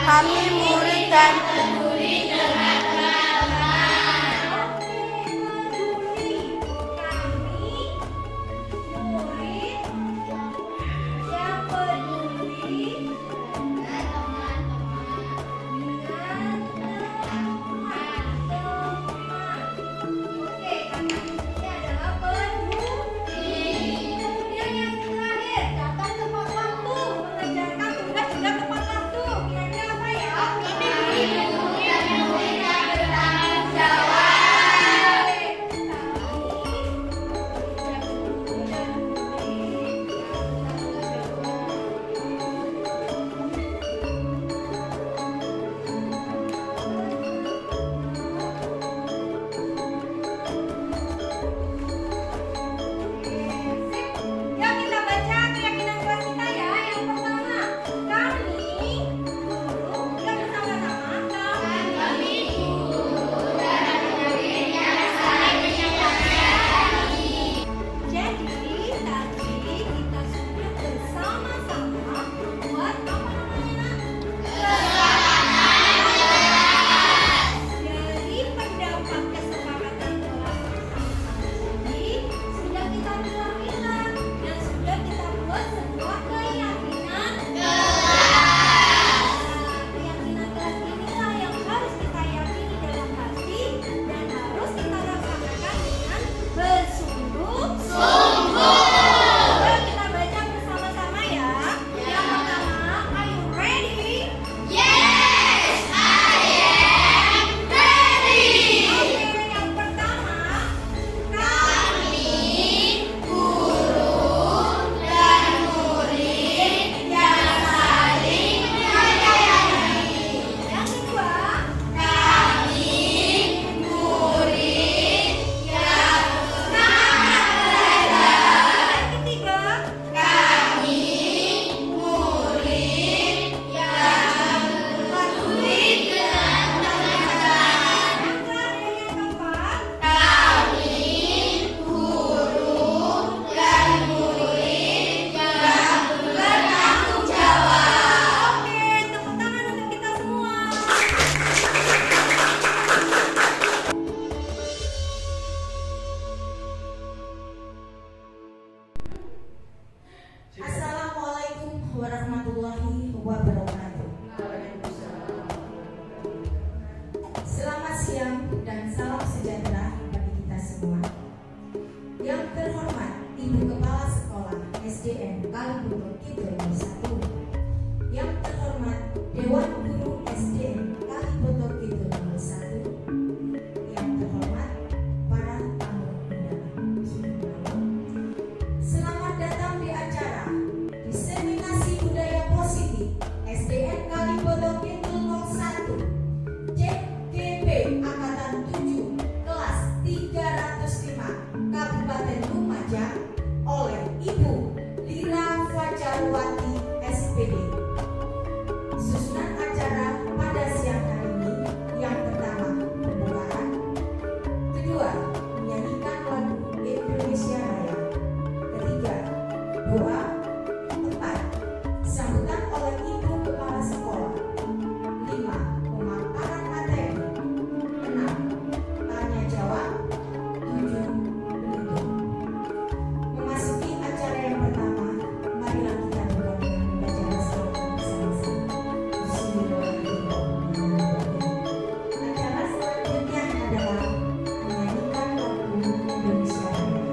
Kami murid dan Assalamualaikum warahmatullahi wabarakatuh. Selamat siang dan salam sejahtera bagi kita semua. Yang terhormat Ibu Kepala Sekolah SDN Kalibutur Kidul 1. Yang terhormat Dewan Guru SDN Kalibutur Kidul 1. Yang terhormat para tamu undangan. Selamat datang di acara Diseminasi Budaya Positif SDN Kalibodo Kidul 01 CGB Angkatan 7 kelas 305 Kabupaten Lumajang oleh Ibu Lira Fajarwati SPD. Susunan acara pada siang hari ini yang pertama pembukaan, kedua menyanyikan lagu Indonesia Raya, ketiga doa, empat sambutan oleh Ibu Kepala Sekolah, lima pemaparan materi, enam tanya jawab, tujuh berhitung. Memasuki acara yang pertama, marilah kita mulai dengan membaca selawat bersama-sama. Bismillahirrahmanirrahim. Acara selanjutnya adalah menyanyikan lagu Indonesia Raya.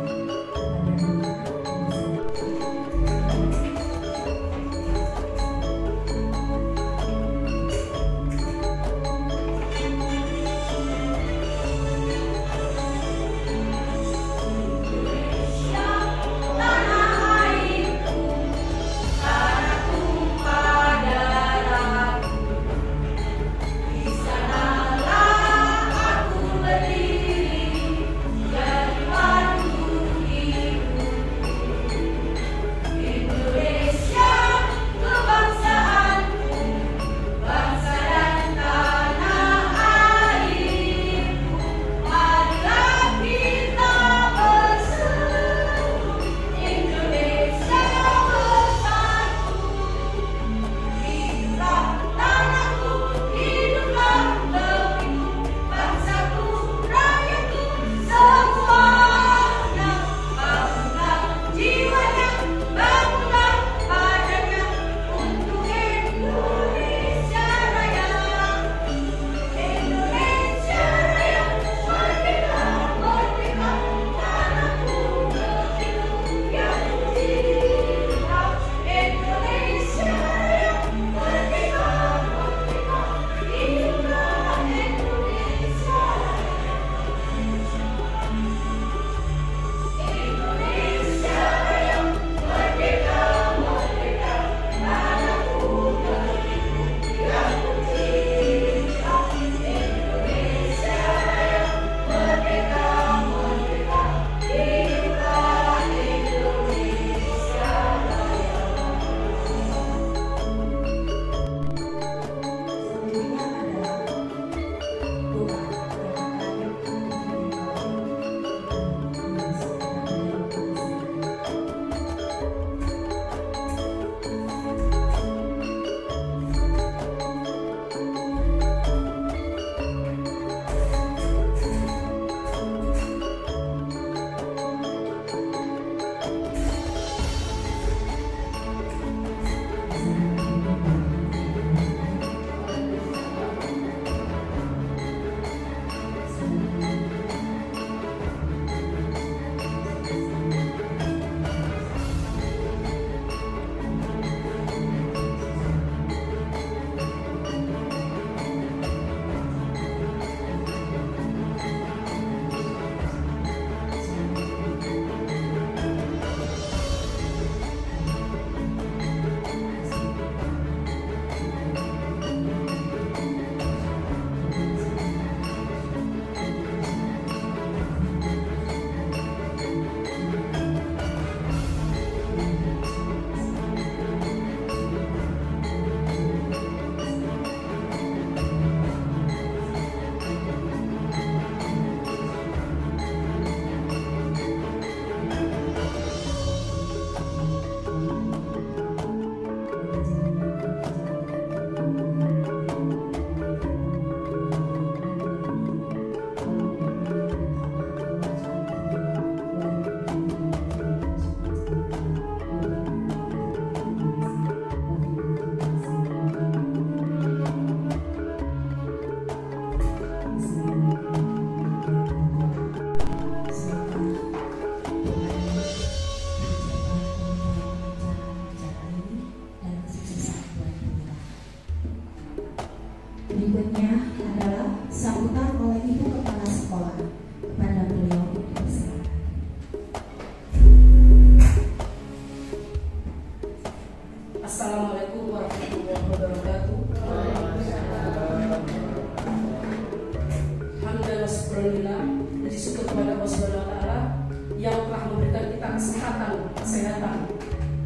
kesehatan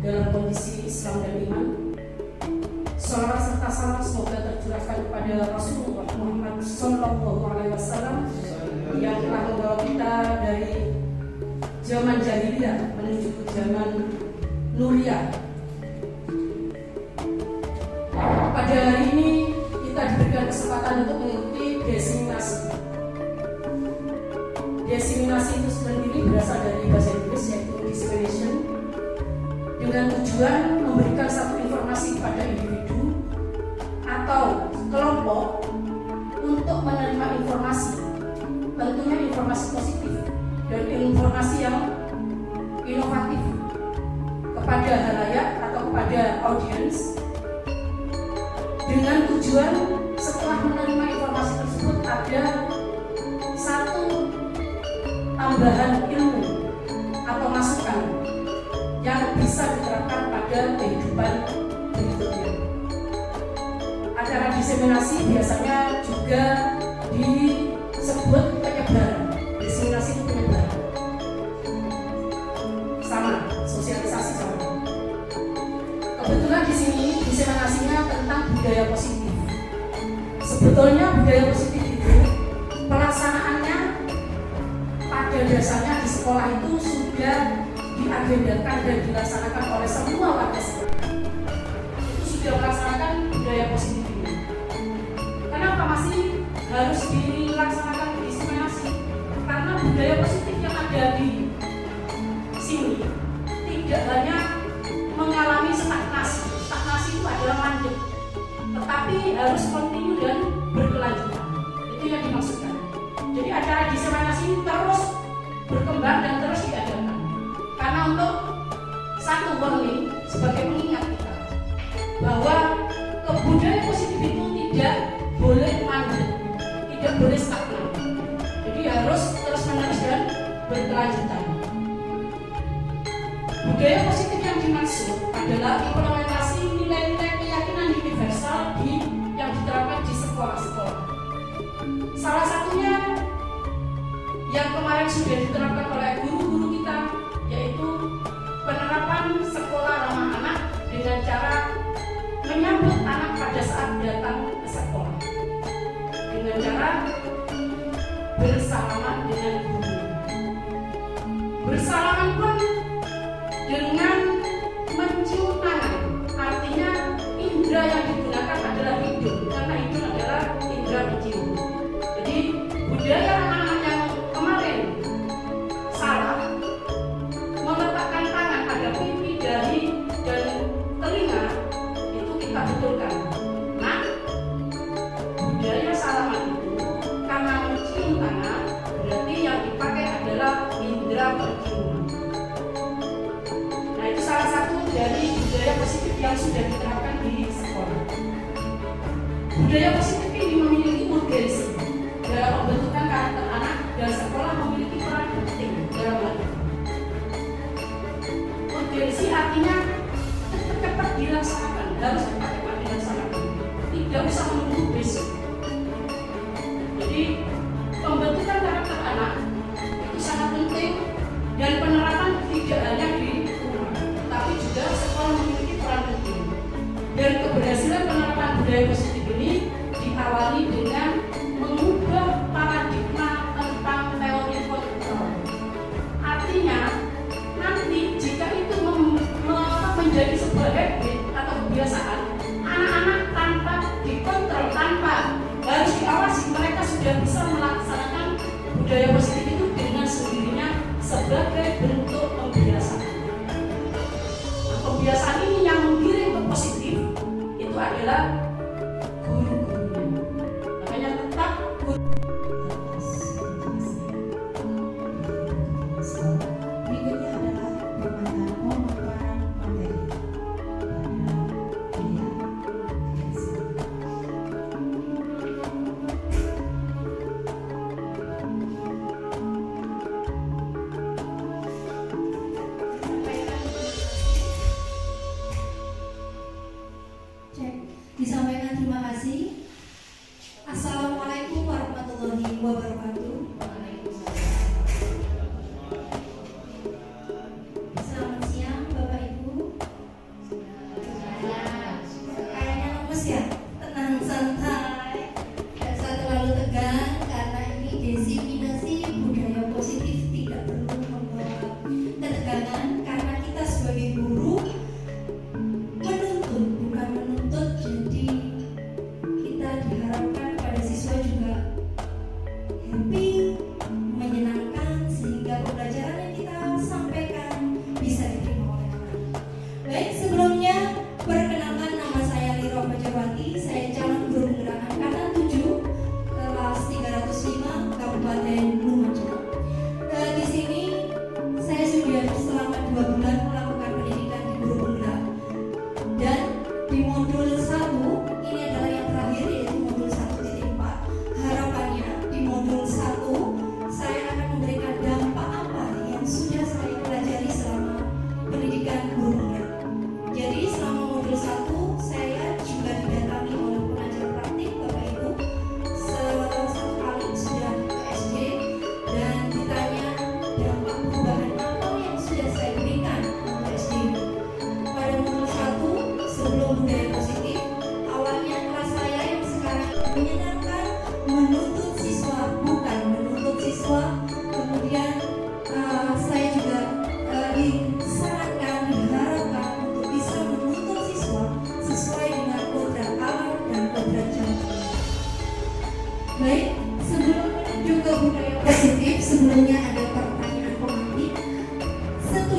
dalam kondisi Islam dan iman. Shalawat serta salam semoga tercurahkan kepada Rasulullah Muhammad SAW yang telah membawa kita dari zaman jahiliyah menuju ke zaman nuriyah. Pada hari ini kita diberikan kesempatan untuk mengikuti desiminasi. Desiminasi itu sendiri berasal dari bahasa Inggris yaitu dissemination, dengan tujuan memberikan satu informasi kepada individu atau kelompok untuk menerima informasi, tentunya informasi positif dan informasi yang inovatif kepada halayak atau kepada audiens, dengan tujuan setelah menerima informasi tersebut ada satu tambahan ilmu atau masukan yang bisa diterapkan pada kehidupan berikutnya. Acara diseminasi biasanya juga disebut penyebaran. Diseminasi itu penyebaran. Sama, sosialisasi sama. Kebetulan di sini diseminasinya tentang budaya positif. Sebetulnya budaya positif itu pelaksanaannya pada dasarnya di sekolah itu sudah diagendakan dan dilaksanakan oleh semua warga sekolah. Itu sudah melaksanakan budaya positif ini. Kenapa masih harus dilaksanakan diseminasi? Karena budaya positif yang ada di sini tidak hanya mengalami stagnasi. Stagnasi itu adalah mandek, tetapi harus kontinu dan berkelanjutan. Itu yang dimaksudkan. Jadi acara diseminasi ini terus berkembang dan terus diadakan. Karena untuk satu warning sebagai pengingat kita bahwa budaya positif itu tidak boleh mandek, tidak boleh stagnan. Jadi harus terus menerus dan berkelanjutan. Budaya positif yang dimaksud adalah implementasi nilai-nilai keyakinan universal yang diterapkan di sekolah-sekolah. Salah satunya yang kemarin sudah diterapkan oleh guru-guru kita, yaitu penerapan sekolah ramah anak dengan cara menyambut anak pada saat datang ke sekolah dengan cara bersalaman dengan guru. Bersalaman pun dengan mencium tangan, artinya indera yang digunakan adalah hidung, karena hidung adalah indera mencium. Jadi budaya anak-anak yang kemarin salah meletakkan tangan pada pipi, dahi, dan telinga itu kita betulkan. Nah, budaya salaman itu karena mencium tangan berarti yang dipakai adalah indera penciuman. Nah, itu salah satu dari budaya positif yang sudah diterapkan di sekolah. Budaya positif ini memiliki urgensi dalam pembentukan karakter anak, dan sekolah memiliki peran penting dalam hal itu. Urgensi artinya cepat-cepat dilaksanakan, harus cepat-cepat dilaksanakan, tidak usah menunggu besok. Jadi pembentukan karakter anak itu sangat penting, dan penerapan tidak hanya di rumah, tapi juga sekolah memiliki peran penting. Dan keberhasilan penerapan budaya positif ini diawali dengan mengubah paradigma tentang teori kontrol. Artinya, nanti jika itu menjadi sebuah habit atau kebiasaan, anak-anak tanpa dikontrol, tanpa harus diawasi, mereka sudah bisa melaksanakan budaya positif itu dengan sendirinya sebagai bentuk pembiasaan. Nah, pembiasaan ini yang menggiring ke positif itu adalah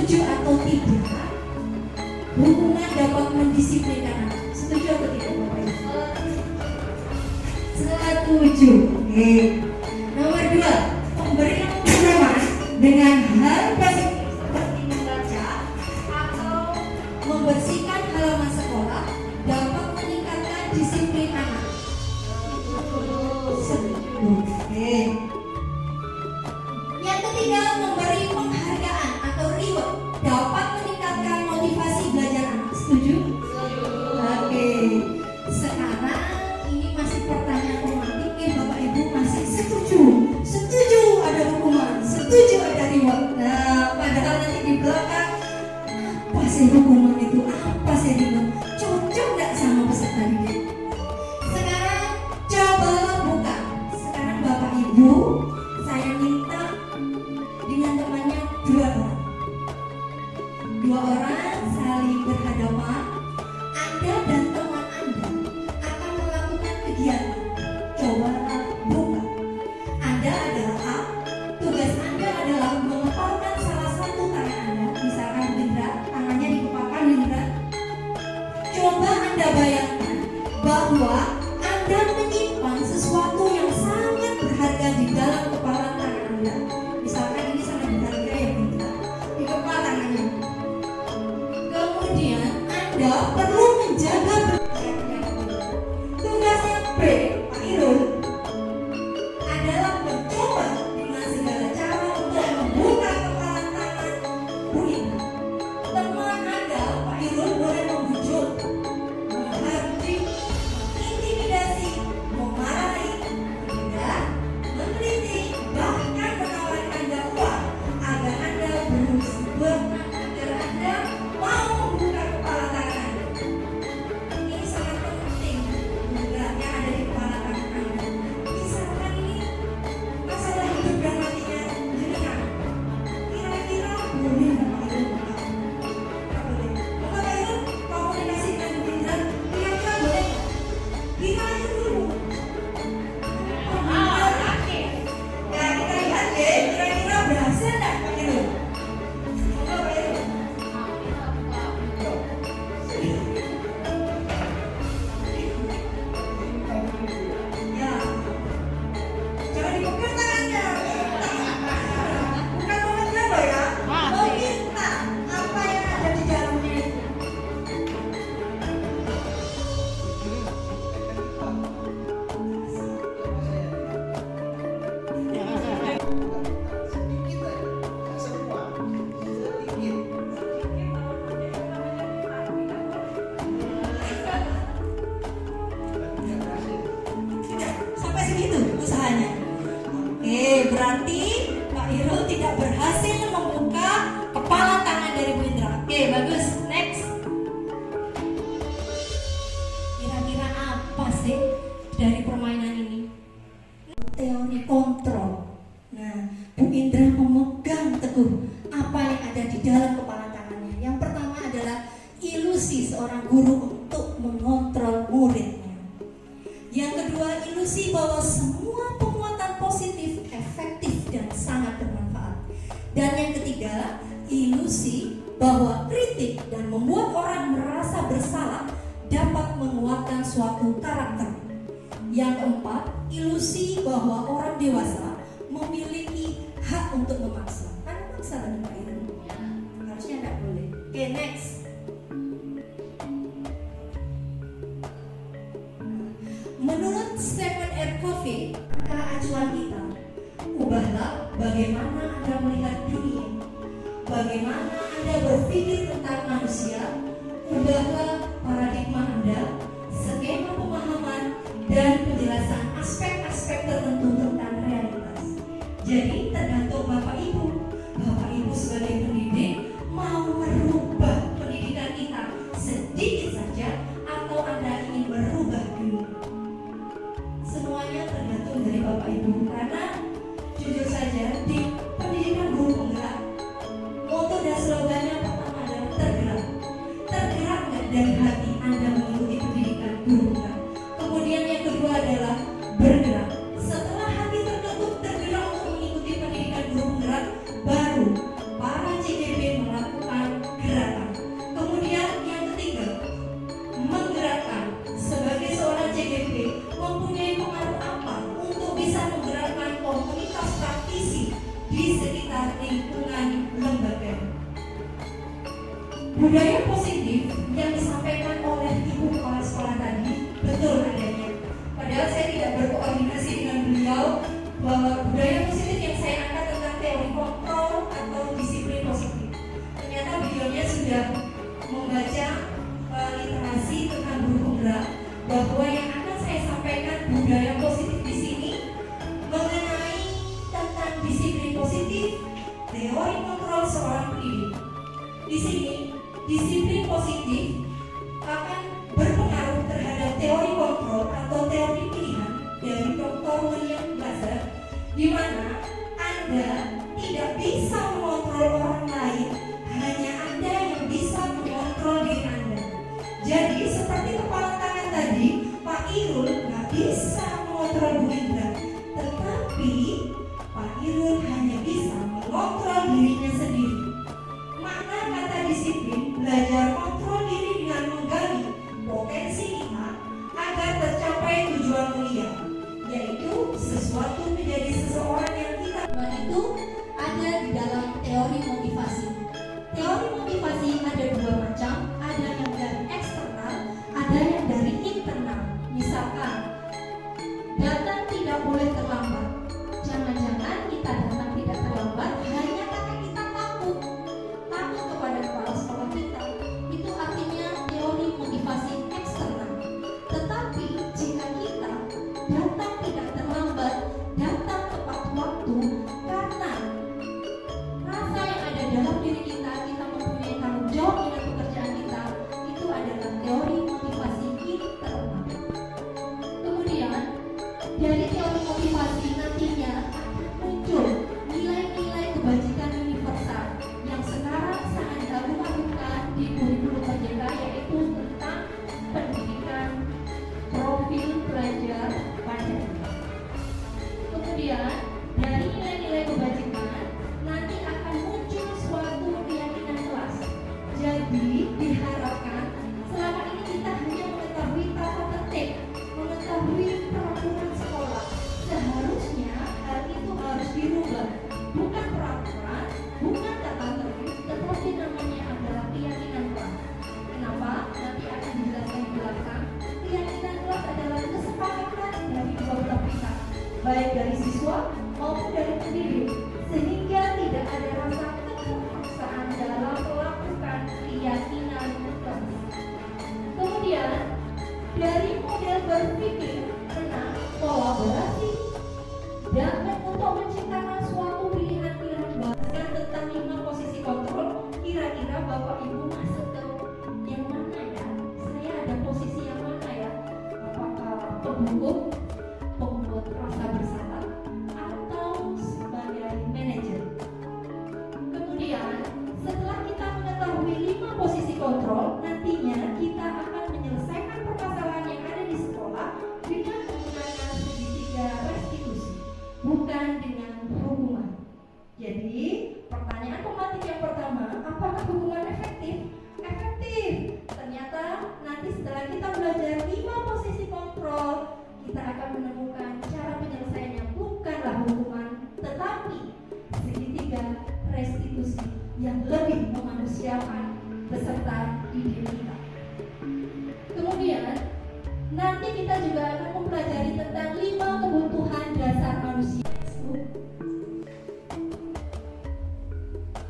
setuju atau tidak hukuman dapat mendisiplinkan anak? Setuju atau tidak Bapak Ibu? Setuju. Oke. Nomor 2, pemberian hukuman dengan hal positif seperti membaca atau membersihkan halaman sekolah dapat meningkatkan disiplin anak. Setuju. Oke. Yang ketiga, memberi penghargaan atau reward dapat meningkatkan motivasi belajar anak. Setuju? Oke. Sekarang ini masih pertanyaan romantik ya Bapak Ibu, masih setuju? Setuju ada hukuman, setuju ada reward. Nah, padahal nanti di belakang apa sih hukuman itu? Apa sih reward? Cocok nggak sama peserta didik? Sekarang cobalah buka. Sekarang Bapak Ibu, saya minta dengan temannya 2 orang. 2 orang saling berhadapan. Anda dan teman Anda akan melakukan kegiatan. Cobalah buka. Anda adalah A. Tugas Anda adalah mengepalkan salah satu tangan Anda. Misalkan Indra, tangannya dikepalkan Indra. Coba Anda bayangkan bahwa Anda menyimpan sesuatu yang sangat berharga di dalam kepalan tangan Anda. Misalkan ini sangat berharga ya Indra, di kepala tangannya. Kemudian Anda perlu menjaga tugasnya B, Pak Irul, adalah mencoba dengan segala cara untuk membuka kepala tangan Bu Indra. Teman Anda, Pak Irul, boleh membujuk, menghardik, mengintimidasi, memarahi, menghindar, mengkritik, bahkan menawarkan Anda uang agar Anda agar Anda mau membuka kepala tangan Anda. Ini sangat penting yang ada di kepala tangan Anda. Misalkan ini masalah hidup dan matinya jenengan. Kira-kira boleh nggak Pak Irul buka? Nggak boleh. Maka Pak Irul komunikasi dengan Bu Indra, kira-kira boleh nggak? Kira-kira dulu. Ya kita lihat ya, kira-kira berhasil nggak Pak Irul? Semoga Pak Irul. Ya, jangan dipegang tangannya. Bukan memegang loh ya. Meminta apa yang ada di dalamnya itu. Tidak, sampai segitu usahanya. Oke, berarti Pak Irul tidak berhasil membuka kepala tangan dari Bu Indra. Oke, bagus. Next. Kira-kira apa sih dari permainan ini? Teori kontrol. Nah, Bu Indra memegang teguh apa yang ada di dalam kepala tangannya. Yang pertama adalah ilusi seorang guru untuk mengontrol muridnya. Yang kedua, ilusi bahwa semua penguatan positif efektif dan sangat bermanfaat. Dan yang ketiga, ilusi bahwa kritik dan membuat orang merasa bersalah dapat menguatkan suatu karakter. Yang keempat, ilusi bahwa orang dewasa memiliki hak untuk memaksa. Kan memaksa kan Pak Irul? Harusnya tidak boleh. Oke, next. Menurut Stephen R. Covey, acuan kita, ubahlah bagaimana Anda melihat dunia, bagaimana Anda berpikir tentang manusia, ubahlah paradigma Anda, skema pemahaman, dan penjelasan aspek-aspek tertentu tentang realitas. Jadi tergantung Bapak Ibu. Bapak Ibu sebagai pendidik mau merubah pendidikan kita sedikit saja atau Anda ingin merubah dunia. Semuanya tergantung dari Bapak Ibu, karena jujur saja di pendidikan guru penggerak, moto dan slogannya pertama adalah tergerak. Tergerak nggak dari hati Anda mengikuti pendidikan guru penggerak? Kemudian yang kedua adalah bergerak. Setelah hati tergerak untuk mengikuti budaya positif yang disampaikan oleh Ibu Kepala Sekolah tadi betul adanya. Padahal saya tidak berkoordinasi dengan beliau bahwa budaya positif yang saya angkat tentang teori kontrol atau disiplin positif. Ternyata beliaunya sudah membaca literasi tentang guru penggerak, bahwa yang akan saya sampaikan budaya positif di sini mengenai tentang disiplin positif, teori kontrol seorang pendidik. Di sini disiplin positif akan berpengaruh terhadap teori kontrol atau teori pilihan dari Dr. William Glasser, di mana Anda tidak bisa mengontrol orang lain, hanya Anda yang bisa mengontrol diri Anda. Jadi seperti kepala tangan tadi, Pak Irul nggak bisa mengontrol Bu Indra, tetapi Pak Irul hanya bisa mengontrol dirinya sendiri. Makna kata disiplin, belajar kontrol diri dengan menggali potensi kita agar tercapai tujuan mulia, yaitu sesuatu menjadi seseorang yang kita. Dan itu ada di dalam teori motivasi. Teori motivasi ada dua macam, ada yang dari eksternal, ada yang dari internal. Misalkan, datang tidak boleh terlambat. Jangan-jangan kita datang tidak terlambat hanya karena kita takut kepada kepala sekolah kita. Itu artinya teori motivasi eksternal. Tetapi jika kita datang tidak terlambat, datang tepat waktu, karena rasa yang ada dalam diri kita mempunyai tanggung jawab dengan pekerjaan kita, itu adalah teori motivasi internal. Kemudian dari teori motivasi nantinya akan muncul nilai-nilai kebajikan universal yang sekarang sangat dilakukan di kurikulum PJK, yaitu tentang pendidikan profil pelajar Pancasila. Kemudian dari nilai-nilai kebajikan nanti akan muncul suatu keyakinan kelas. Jadi diharapkan selama ini kita hanya mengetahui tata tertib, mengetahui peraturan sekolah. Seharusnya hal itu harus dirubah. Bukan peraturan, bukan tata tertib, tetapi namanya adalah keyakinan kelas. Kenapa? Nanti akan dijelaskan di belakang. Keyakinan kelas adalah kesepakatan dari dua belah pihak, baik dari siswa maupun dari pendidik, sehingga tidak ada rasa keterpaksaan dalam melakukan keyakinan kelas. Kemudian dari model berpikir tentang kolaborasi dan untuk menciptakan suatu pilihan-pilihan baru tentang 5 posisi kontrol, kira-kira Bapak Ibu masuk ke yang mana ya? Saya ada posisi yang mana ya? Apakah penghukum, pembuat rasa bersalah, atau sebagai manajer? Kemudian setelah kita mengetahui 5 posisi kontrol, nantinya kita akan menyelesaikan permasalahan yang ada di sekolah dengan menggunakan segitiga restitusi, bukan dengan hukuman. Jadi pertanyaan pemantik yang pertama, apakah hukuman efektif? Efektif. Ternyata nanti setelah kita belajar 5 posisi kontrol, kita akan menemukan cara penyelesaiannya bukanlah hukuman, tetapi segitiga restitusi yang lebih memanusiakan beserta diri kita. Kemudian nanti kita juga akan mempelajari tentang 5 kebutuhan dasar manusia.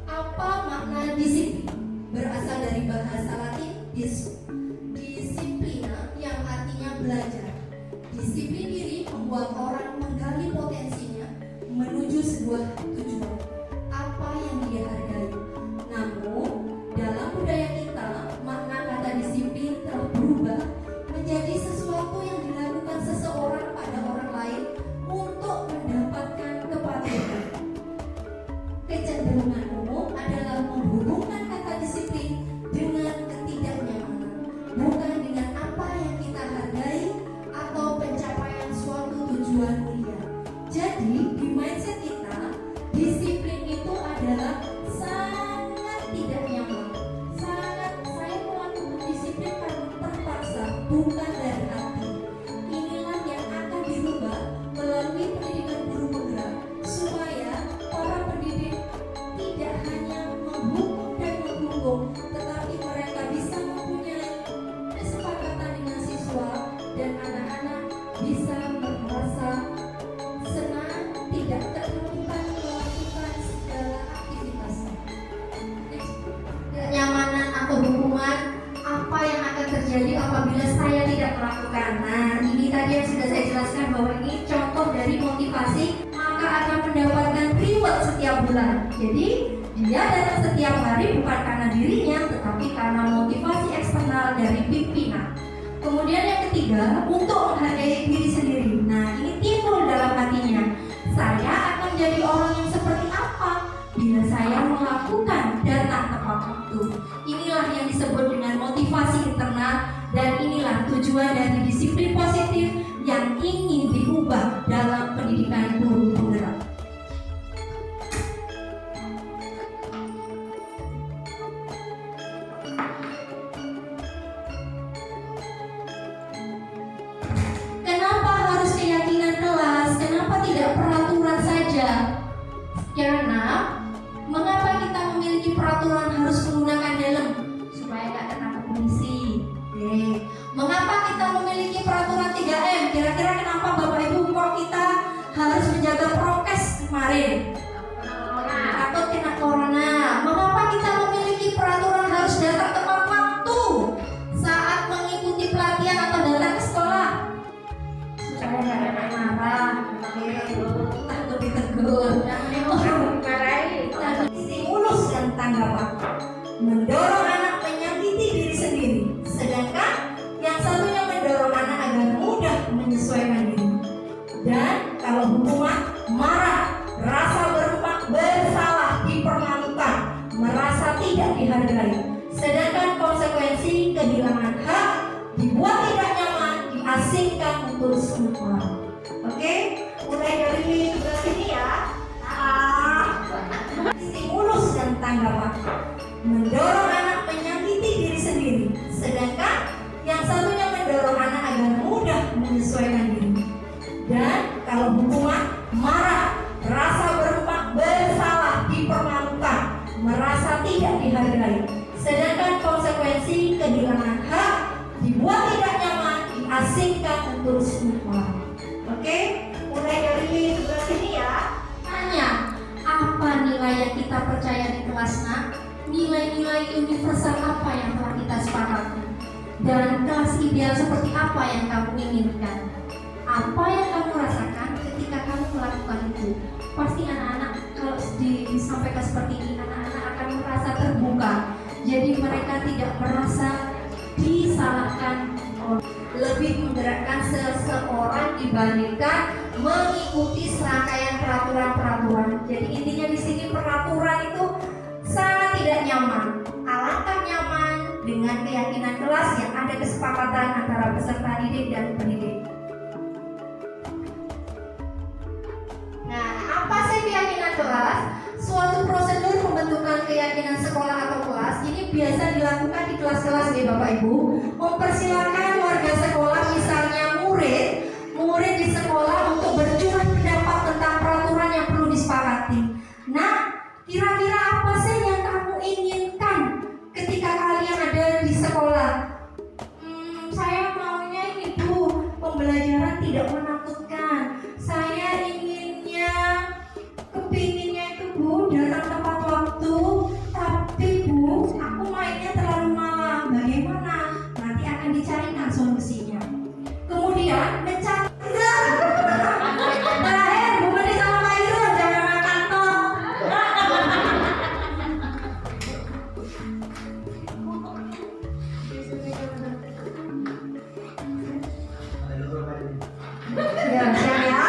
Apa makna disiplin? Berasal dari bahasa Latin disciplina, yang artinya belajar. Disiplin diri membuat orang menggali potensinya menuju sebuah tujuan, apa yang dia hargai. Namun dalam budaya kita, makna kata disiplin telah berubah menjadi sesuatu yang dilakukan seseorang pada orang lain untuk mendapatkan kepatuhan. Kecenderungan umum adalah menghubungkan kata disiplin dengan ketidaknyamanan, bukan dengan apa yang kita hargai atau pencapaian suatu tujuan mulia. Jadi di mindset kita, disiplin itu adalah sangat tidak nyaman. Sangat, saya melakukan disiplin karena terpaksa, bukan dari hati. Inilah yang akan dirubah melalui pendidikan guru penggerak, supaya para pendidik tidak hanya menghukum dan menghukum, tetapi Jadi apabila saya tidak melakukan, nah ini tadi yang sudah saya jelaskan bahwa ini contoh dari motivasi, maka akan mendapatkan reward setiap bulan. Jadi dia datang setiap hari bukan karena dirinya, tetapi karena motivasi eksternal dari pimpinan. Kemudian yang ketiga, untuk menghargai diri sendiri. Nah ini timbul dalam hatinya, saya akan jadi orang yang seperti apa bila saya melakukan datang tepat waktu. Inilah yang disebut dengan motivasi internal, dan inilah tujuan dari disiplin positif yang ingin diubah dalam pendidikan guru penggerak. Kenapa harus keyakinan kelas? Kenapa tidak peraturan saja? Karena mengapa kita memiliki peraturan harus menggunakan helm supaya nggak ketangkep polisi? Mengapa kita memiliki peraturan 3M? Kira-kira kenapa Bapak Ibu kok kita harus menjaga prokes kemarin? Takut kena corona. Mengapa kita memiliki peraturan harus datang tepat waktu saat mengikuti pelatihan atau datang ke sekolah? Supaya nggak ada marah, takut ditegur, stimulus dan tanggapan, mendorong anak menyakiti diri sendiri, sedangkan yang satunya mendorong anak agar mudah menyesuaikan diri. Dan kalau hukuman, marah, rasa bersalah, dipermalukan, merasa tidak dihargai, sedangkan konsekuensi kehilangan hak, dibuat tidak nyaman, diasingkan untuk semua. Oke, mulai dari sebelah sini ya. Stimulus dan tanggapan, mendorong anak menyakiti diri sendiri, sedangkan yang satunya mendorong anak agar mudah menyesuaikan diri. Dan kalau hukuman, marah, rasa bersalah, dipermalukan, merasa tidak dihargai, sedangkan konsekuensi kehilangan hak, dibuat tidak nyaman, diasingkan untuk semua. Oke, mulai dari sebelah sini ya. Tanya, apa nilai yang kita percaya di kelas nak? Nilai-nilai universal apa yang telah kita sepakati? Dan kelas ideal seperti apa yang kamu inginkan? Apa yang kamu rasakan ketika kamu melakukan itu? Pasti anak-anak kalau disampaikan seperti ini, anak-anak akan merasa terbuka. Jadi mereka tidak merasa disalahkan, lebih menggerakkan seseorang dibandingkan mengikuti serangkaian peraturan-peraturan. Jadi intinya di sini peraturan itu sangat tidak nyaman. Alangkah nyaman dengan keyakinan kelas yang ada kesepakatan antara peserta didik dan pendidik. Nah, apa sih keyakinan kelas? Suatu prosedur pembentukan keyakinan sekolah atau kelas ini biasa dilakukan di kelas-kelas ya Bapak Ibu. Mempersilakan warga sekolah, misalnya murid di sekolah, untuk bercurah pendapat tentang peraturan yang perlu disepakati. Nah, kira-kira apa sih yang kamu inginkan ketika kalian ada di sekolah? Saya maunya ini Bu, pembelajaran tidak menakutkan. Saya kepinginnya itu Bu, datang tepat waktu. Tapi Bu, aku mainnya terlalu malam. Bagaimana? Nanti akan dicarikan solusinya. Kemudian mencari terakhir, Bu Medi sama Pak Irul, jangan makan toh. Ya, saya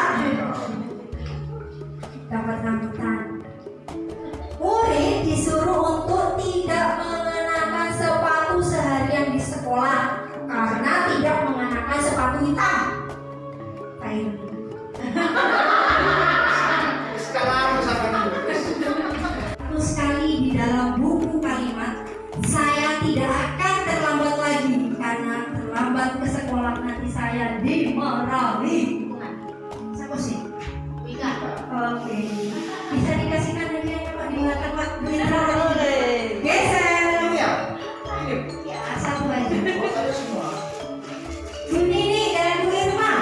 dapat rambutan. Murid disuruh untuk tidak mengenakan sepatu seharian di sekolah karena tidak mengenakan sepatu hitam. Kain. Terus sekali di dalam buku kalimat, saya tidak akan terlambat lagi karena terlambat ke sekolah nanti saya dimarahi. Siapa sih? Oke, bisa dikasihkan hadiahnya Pak di belakang Pak. Geser. Ya, satu aja. Bu Nini dan Bu Irma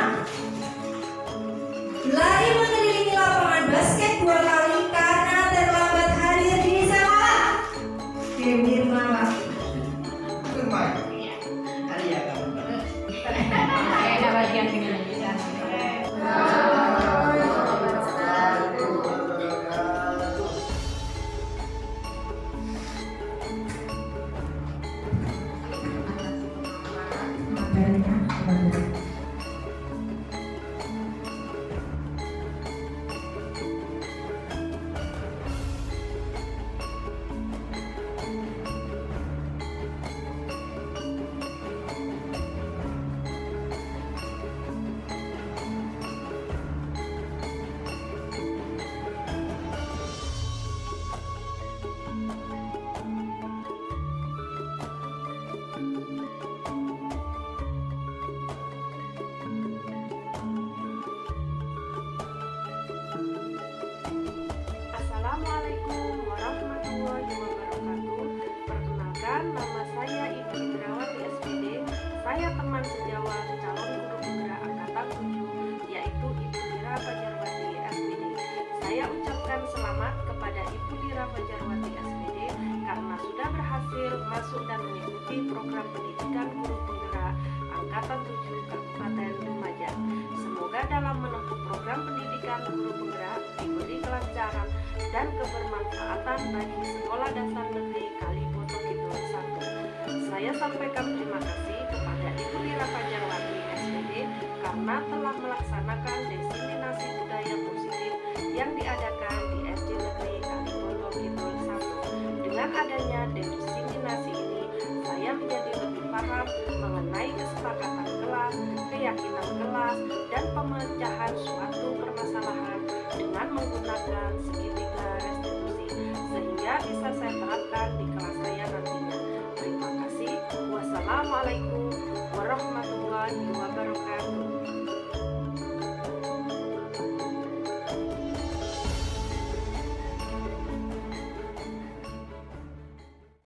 lari mengelilingi lapangan basket 2 kali karena terlambat hadir di sekolah. Oke, Bu Irma. Kalian. berhasil masuk dan mengikuti program pendidikan guru penggerak Angkatan 7 Kabupaten Lumajang. Semoga dalam menempuh program pendidikan guru penggerak diberi kelancaran dan kebermanfaatan bagi Sekolah Dasar Negeri Kaliboto Kidul 1. Saya sampaikan terima kasih kepada Ibu Lira Fajarwati SPD karena telah melaksanakan diseminasi budaya positif yang diadakan di SD Negeri Kaliboto Kidul 1. Dengan adanya diseminasi ini, saya menjadi lebih paham mengenai kesepakatan kelas, keyakinan kelas, dan pemecahan suatu permasalahan dengan menggunakan segitiga restitusi, sehingga bisa saya terapkan di kelas saya nantinya. Terima kasih. Wassalamualaikum warahmatullahi wabarakatuh.